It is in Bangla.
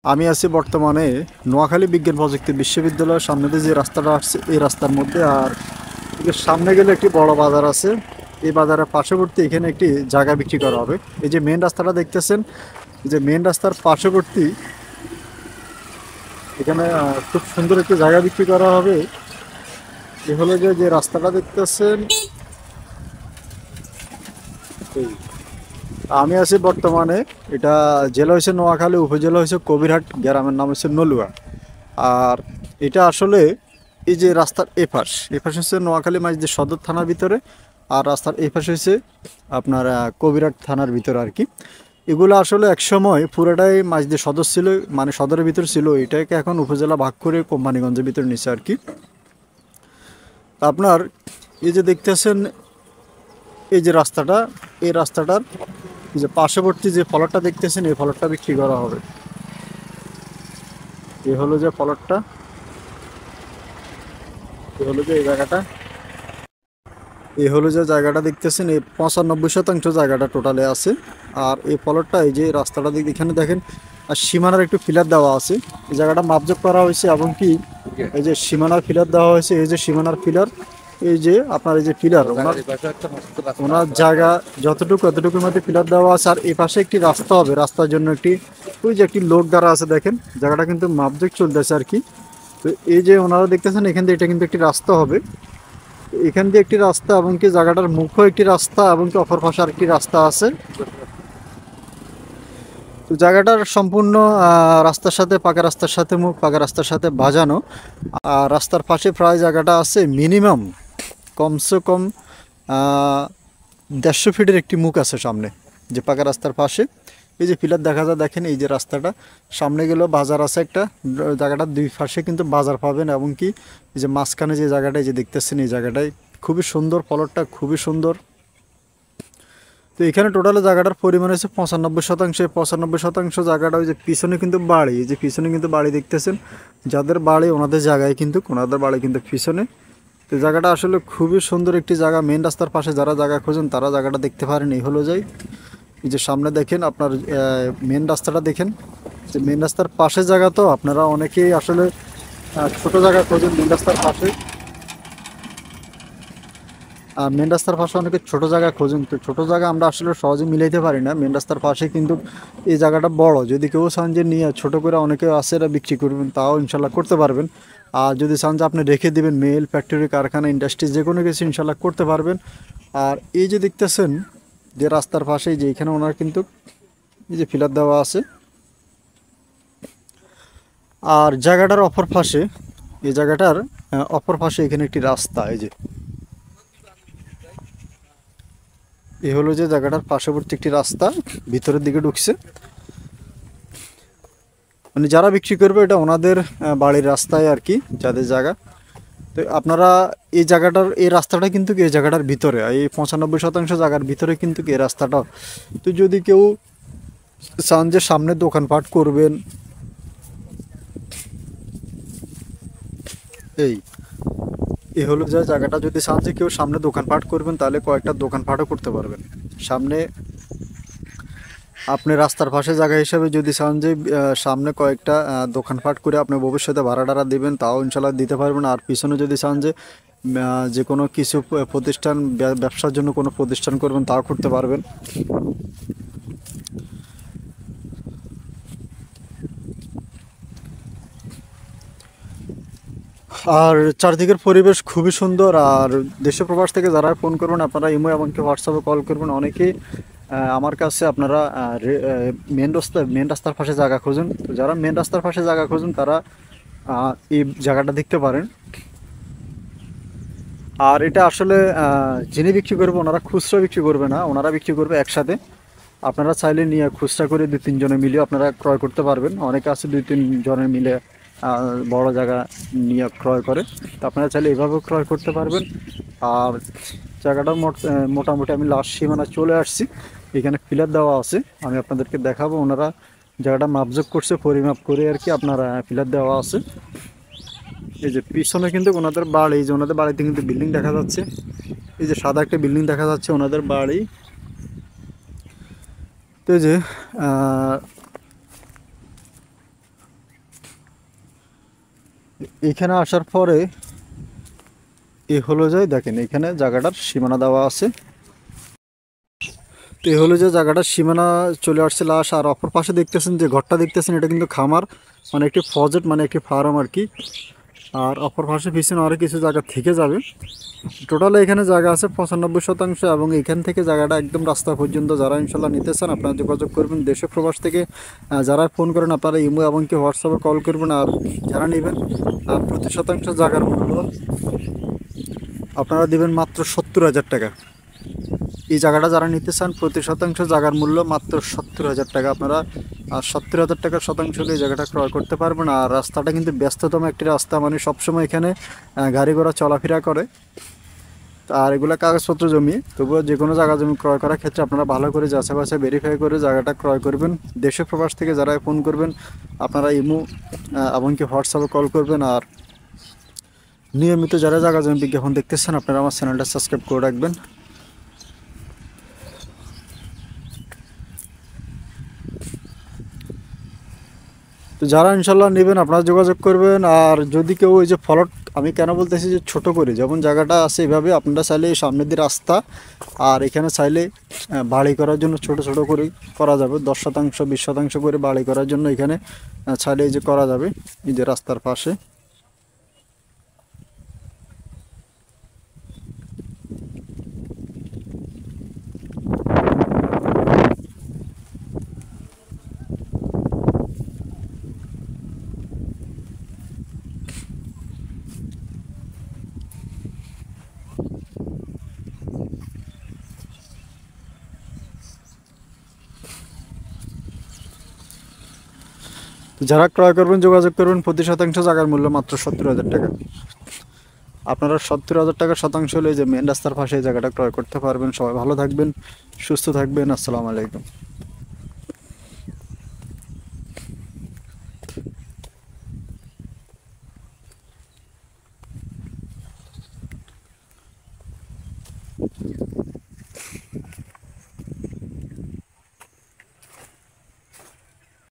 আমি আছি বর্তমানে নোয়াখালী বিজ্ঞান প্রযুক্তি বিশ্ববিদ্যালয়ের সামনে দিয়ে যে রাস্তাটা আসছে এই রাস্তার মধ্যে। আর এর সামনে গেলে একটি বড় বাজার আছে। এই বাজারের পার্শ্ববর্তী এখানে একটি জায়গা বিক্রি করা হবে। এই যে মেন রাস্তাটা দেখতেছেন, এই যে মেন রাস্তার পার্শ্ববর্তী এখানে খুব সুন্দর একটি জায়গা বিক্রি করা হবে। এ হলো যে যে রাস্তাটা দেখতেছেন এই। আমি আছি বর্তমানে, এটা জেলা হয়েছে নোয়াখালী, উপজেলা হয়েছে কবিরহাট, গ্রামের নাম হচ্ছে নলুয়া। আর এটা আসলে এই যে রাস্তার এপাশ হচ্ছে নোয়াখালী মাঝদি সদর থানার ভিতরে, আর রাস্তার এপাশ হচ্ছে আপনার কবিরহাট থানার ভিতরে আর কি। এগুলো আসলে একসময় পুরোটাই মাঝদি সদর ছিল, মানে সদরের ভিতর ছিল। এটাকে এখন উপজেলা ভাগ করে কোম্পানিগঞ্জের ভিতরে নিচ্ছে আর কি। আপনার এই যে দেখতেছেন এই যে রাস্তাটা, এই রাস্তাটার যে পার্শ্ববর্তী যে ফলকটা দেখতেছেন এই ফলকটা বিক্রি করা হবে। এই হলো যে ফলকটা, এই হলো যে এই জায়গাটা, এই হলো যে জায়গাটা দেখতেছেন, এই 95% জায়গাটা টোটালে আছে। আর এই ফলকটা এই যে রাস্তাটা দিক এখানে দেখেন, আর সীমানার একটু ফিলার দেওয়া আছে। এই জায়গাটা মাপজোক করা হয়েছে এবং কি এই যে সীমানার ফিলার দেওয়া হয়েছে, এই যে সীমানার ফিলার, এই যে আপনার এই যে পিলার ওনার ওনার জায়গা যতটুকু এতটুকুর মধ্যে পিলার দেওয়া আছে। আর এই পাশে একটি রাস্তা হবে, রাস্তার জন্য একটি ওই যে একটি লোক দ্বারা আছে, দেখেন জায়গাটা কিন্তু মাপজোক চলতেছে আর কি। তো এই যে ওনারা দেখতেছেন এখান দিয়ে এটা কিন্তু একটি রাস্তা হবে, এখান দিয়ে একটি রাস্তা এবং কি জায়গাটার মুখও একটি রাস্তা এবং কি অপর পাশে আরেকটি রাস্তা আছে। তো জায়গাটার সম্পূর্ণ রাস্তার সাথে পাকা রাস্তার সাথে মুখ, পাকা রাস্তার সাথে বাজানো। আর রাস্তার পাশে প্রায় জায়গাটা আছে মিনিমাম কমসে কম 150 ফিটের একটি মুখ আছে সামনে, যে পাকা রাস্তার পাশে। এই যে পিলার দেখা যায়, দেখেন এই যে রাস্তাটা সামনে গেলেও বাজার আছে একটা, জায়গাটার দুই পাশে কিন্তু বাজার পাবেন। এবং কি এই যে মাঝখানে যে জায়গাটায় যে দেখতেছেন এই জায়গাটায় খুবই সুন্দর, ফলকটা খুবই সুন্দর। তো এখানে টোটালে জায়গাটার পরিমাণ হচ্ছে 95%। 95% জায়গাটা ওই যে পিছনে কিন্তু বাড়ি, এই যে পিছনে কিন্তু বাড়ি দেখতেছেন, যাদের বাড়ি ওনাদের জায়গায় কিন্তু ওনাদের বাড়ি কিন্তু পিছনে। তো জায়গাটা আসলে খুবই সুন্দর একটি জায়গা। মেন রাস্তার পাশে যারা জায়গা খোঁজেন তারা জায়গাটা দেখতে পারেন। এই হলো যাই, এই যে সামনে দেখেন আপনার মেন রাস্তাটা দেখেন, যে মেন রাস্তার পাশে জায়গা, তো আপনারা অনেকেই আসলে ছোট জায়গা খোঁজেন মেন রাস্তার পাশে। আর মেন রাস্তার পাশে অনেকে ছোট জায়গা খোঁজেন, তো ছোট জায়গা আমরা আসলে সহজে মিলাইতে পারি না। মেন রাস্তার পাশে কিন্তু এই জায়গাটা বড়, যদি কেউ চান যে নিয়ে ছোট করে অনেকে আছে এরা বিক্রি করবেন, তাও ইনশাল্লাহ করতে পারবেন। আর যদি চান যে আপনি রেখে দিবেন মেল, ফ্যাক্টরি, কারখানা, ইন্ডাস্ট্রি যে কোনো কিছু ইনশাল্লাহ করতে পারবেন। আর এই যে দেখতেছেন যে রাস্তার পাশেই যে এখানে ওনার কিন্তু এই যে ফিলার দেওয়া আছে। আর জায়গাটার অপর পাশে, এই জায়গাটার অপর পাশে এখানে একটি রাস্তা, এই যে এই হলো যে জায়গাটার পার্শ্ববর্তী একটি রাস্তা ভিতরের দিকে ঢুকছে। মানে যারা বিক্রি করবে এটা ওনাদের বাড়ির রাস্তায় আর কি, যাদের জায়গা। তো আপনারা এই জায়গাটার এই রাস্তাটা কিন্তু এই জায়গাটার ভিতরে, এই 95% জায়গার ভিতরে কিন্তু এই রাস্তাটা। তো যদি কেউ চান যে সামনে দোকানপাট করবেন, এই এই হলো যে জায়গাটা, যদি চান যে কেউ সামনে দোকানপাট করবেন তাহলে কয়েকটা দোকানপাটও করতে পারবেন সামনে। আপনি রাস্তার পাশে জায়গা হিসাবে যদি চান যে সামনে কয়েকটা দোকানপাট করে আপনি ভবিষ্যতে ভাড়া টাড়া দেবেন, তাও ইনশাল্লাহ দিতে পারবেন। আর পিছনে যদি চান যে যে কোনো কিছু প্রতিষ্ঠান, ব্যবসার জন্য কোনো প্রতিষ্ঠান করবেন, তাও করতে পারবেন। আর চারদিকের পরিবেশ খুবই সুন্দর। আর দেশ প্রবাস থেকে যারা ফোন করবেন আপনারা ইমো এমনকি হোয়াটসঅ্যাপে কল করবেন, অনেকেই আমার কাছে আপনারা মেন রাস্তার পাশে জায়গা খুঁজুন। তো যারা মেন রাস্তার পাশে জায়গা খুঁজুন তারা এই জায়গাটা দেখতে পারেন। আর এটা আসলে যিনি বিক্রি করবে ওনারা খুচরা বিক্রি করবে না, ওনারা বিক্রি করবে একসাথে। আপনারা চাইলে নিয়ে খুচরা করে 2-3 জনে মিলে আপনারা ক্রয় করতে পারবেন। অনেকে আছে 2-3 জনের মিলে বড় জায়গা নিয়ে ক্রয় করে, তো আপনারা চাইলে এভাবেও ক্রয় করতে পারবেন। আর জায়গাটার মোটামুটি আমি লাস্ট সীমানা চলে আসছি, এখানে পিলার দেওয়া আছে, আমি আপনাদেরকে দেখাবো। ওনারা জায়গাটা মাপজোক করছে, পরিমাপ করে আর কি আপনারা পিলার দেওয়া আছে। এই যে পিছনে কিন্তু ওনাদের বাড়ি, এই যে ওনাদের বাড়িতে কিন্তু বিল্ডিং দেখা যাচ্ছে, এই যে সাদা একটা বিল্ডিং দেখা যাচ্ছে ওনাদের বাড়ি। তো এই যে এখানে আসার পরে এ হলো যে দেখেন এখানে জায়গাটার সীমানা দেওয়া আছে। তো এ হলো যে জায়গাটার সীমানা চলে আসছে লাশ। আর অপর পাশে দেখতেছেন যে ঘরটা দেখতেছেন, এটা কিন্তু খামার, মানে একটি ফজেট, মানে একটি ফার্ম আর কি। আর অপর পাশে পিছনে আরও কিছু জায়গা থেকে যাবে। টোটাল এখানে জায়গা আছে 95%, এবং এখান থেকে জায়গাটা একদম রাস্তা পর্যন্ত। যারা ইনশাল্লাহ নিতে চান আপনারা যোগাযোগ করবেন। দেশে প্রবাস থেকে যারা ফোন করেন আপনারা ইমো এবং কি হোয়াটসঅ্যাপে কল করবেন। আর যারা নেবেন প্রতি শতাংশ জায়গার মূল্য আপনারা দেবেন মাত্র 70,000 টাকা। এই জায়গাটা যারা নিতে চান প্রতি শতাংশ জায়গার মূল্য মাত্র 70,000 টাকা। আপনারা 70,000 টাকার শতাংশ হলে এই জায়গাটা ক্রয় করতে পারবেন। আর রাস্তাটা কিন্তু ব্যস্ততম একটি রাস্তা, মানে সবসময় এখানে গাড়ি ঘোড়া চলাফেরা করে। আর এগুলো কাগজপত্র জমি, তবুও যে কোনো জায়গা জমি ক্রয় করার ক্ষেত্রে আপনারা ভালো করে যাচাই বাছাই ভেরিফাই করে জায়গাটা ক্রয় করবেন। দেশে প্রবাস থেকে যারা ফোন করবেন আপনারা ইমো এমনকি হোয়াটসঅ্যাপে কল করবেন। আর নিয়মিত যারা জায়গা জমি বিজ্ঞাপন দেখতেছেন আপনারা আমার চ্যানেলটা সাবস্ক্রাইব করে রাখবেন। তো যারা ইনশাল্লাহ নেবেন আপনারা যোগাযোগ করবেন। আর যদি কেউ ওই যে ফলট, আমি কেন বলতেছি যে ছোট করে, যেমন জায়গাটা আছে এইভাবে, আপনারা চাইলে এই সামনের দিয়ে রাস্তা, আর এখানে চাইলে বাড়ি করার জন্য ছোট ছোট করে করা যাবে, 10% 20% করে বাড়ি করার জন্য এখানে চাইলে এই যে করা যাবে এই যে রাস্তার পাশে। যারা ক্রয় করবেন যোগাযোগ করবেন। প্রতি শতাংশ জায়গার মূল্য মাত্র 70,000 টাকা। আপনারা 70,000 টাকা শতাংশ হলে যে মেন রাস্তার পাশে এই জায়গাটা ক্রয় করতে পারবেন। সবাই ভালো থাকবেন, সুস্থ থাকবেন। আসসালামু আলাইকুম।